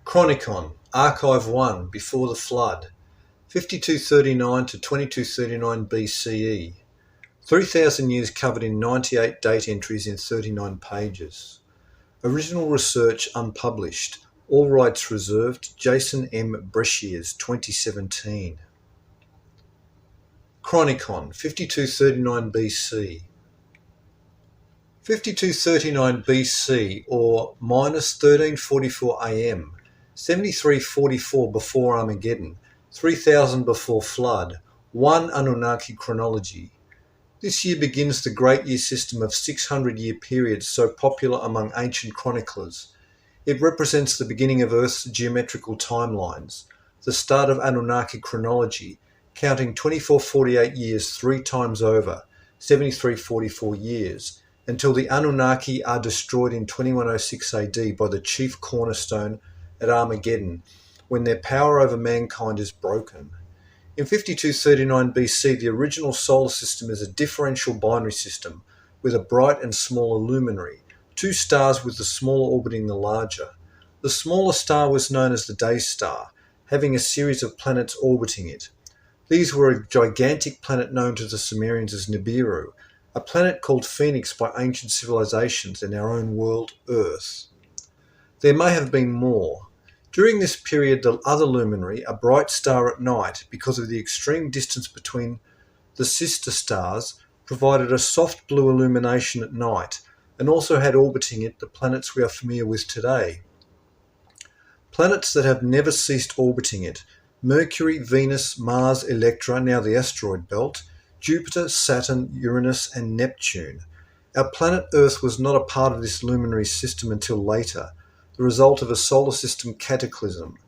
Chronicon, Archive 1, Before the Flood, 5239 to 2239 BCE, 3,000 years covered in 98 date entries in 39 pages. Original research unpublished, all rights reserved, Jason M. Breshears, 2017. Chronicon, 5239 BC. 5239 BC, or minus 1344 AM, 7344 before Armageddon, 3000 before Flood, 1 Anunnaki chronology. This year begins the great year system of 600-year periods so popular among ancient chroniclers. It represents the beginning of Earth's geometrical timelines, the start of Anunnaki chronology, counting 2448 years 3 times over, 7344 years, until the Anunnaki are destroyed in 2106 AD by the chief cornerstone at Armageddon, when their power over mankind is broken. In 5239 BC, the original solar system is a differential binary system with a bright and smaller luminary, 2 stars with the smaller orbiting the larger. The smaller star was known as the day star, having a series of planets orbiting it. These were a gigantic planet known to the Sumerians as Nibiru, a planet called Phoenix by ancient civilizations and our own world, Earth. There may have been more. During this period, the other luminary, a bright star at night, because of the extreme distance between the sister stars, provided a soft blue illumination at night, and also had orbiting it the planets we are familiar with today. Planets that have never ceased orbiting it: Mercury, Venus, Mars, Electra, now the asteroid belt, Jupiter, Saturn, Uranus, and Neptune. Our planet Earth was not a part of this luminary system until later, the result of a solar system cataclysm.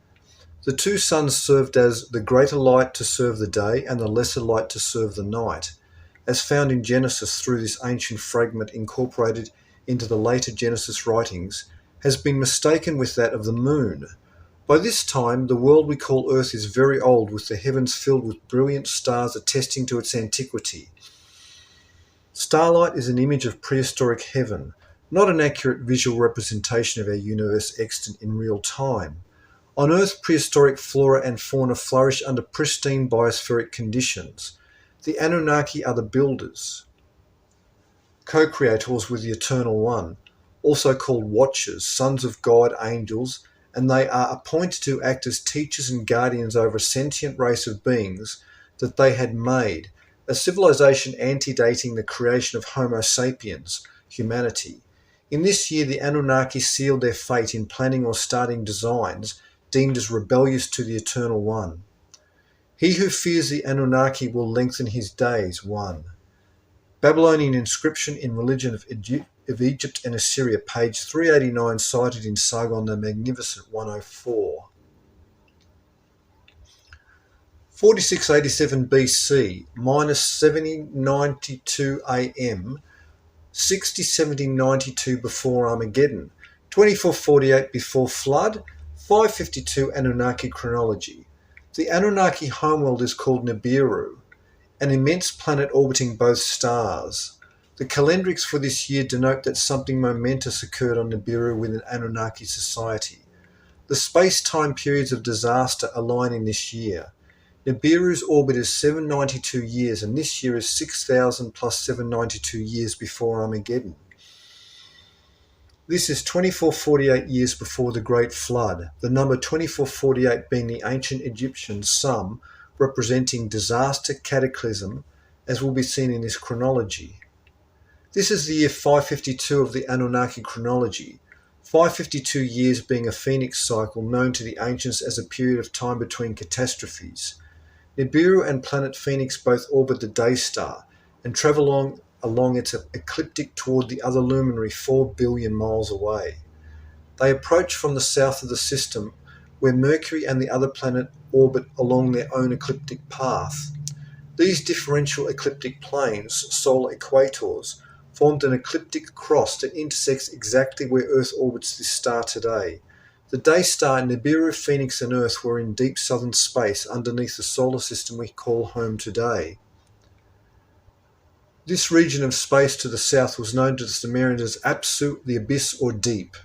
The 2 suns served as the greater light to serve the day and the lesser light to serve the night, as found in Genesis through this ancient fragment incorporated into the later Genesis writings, has been mistaken with that of the moon. By this time, the world we call Earth is very old, with the heavens filled with brilliant stars attesting to its antiquity. Starlight is an image of prehistoric heaven, not an accurate visual representation of our universe extant in real time. On Earth, prehistoric flora and fauna flourish under pristine biospheric conditions. The Anunnaki are the builders, co-creators with the Eternal One, also called Watchers, sons of God, angels, and they are appointed to act as teachers and guardians over a sentient race of beings that they had made, a civilization antedating the creation of Homo sapiens, humanity. In this year, the Anunnaki sealed their fate in planning or starting designs deemed as rebellious to the Eternal One. He who fears the Anunnaki will lengthen his days. 1. Babylonian inscription in religion of Egypt and Assyria, page 389, cited in Sargon the Magnificent 104. 4687 BC, minus 7092 AM, 607092 before Armageddon, 2448 before Flood, 552 Anunnaki chronology. The Anunnaki homeworld is called Nibiru, an immense planet orbiting both stars. The calendrics for this year denote that something momentous occurred on Nibiru within Anunnaki society. The space-time periods of disaster align in this year. Nibiru's orbit is 792 years, and this year is 6,000 plus 792 years before Armageddon. This is 2448 years before the Great Flood, the number 2448 being the ancient Egyptian sum representing disaster, cataclysm, as will be seen in this chronology. This is the year 552 of the Anunnaki chronology, 552 years being a phoenix cycle known to the ancients as a period of time between catastrophes. Nibiru and planet Phoenix both orbit the day star and travel along its ecliptic toward the other luminary 4 billion miles away. They approach from the south of the system, where Mercury and the other planet orbit along their own ecliptic path. These differential ecliptic planes, solar equators, formed an ecliptic cross that intersects exactly where Earth orbits this star today. The day star, Nibiru, Phoenix and Earth were in deep southern space underneath the solar system we call home today. This region of space to the south was known to the Sumerians as Apsu, the abyss or deep.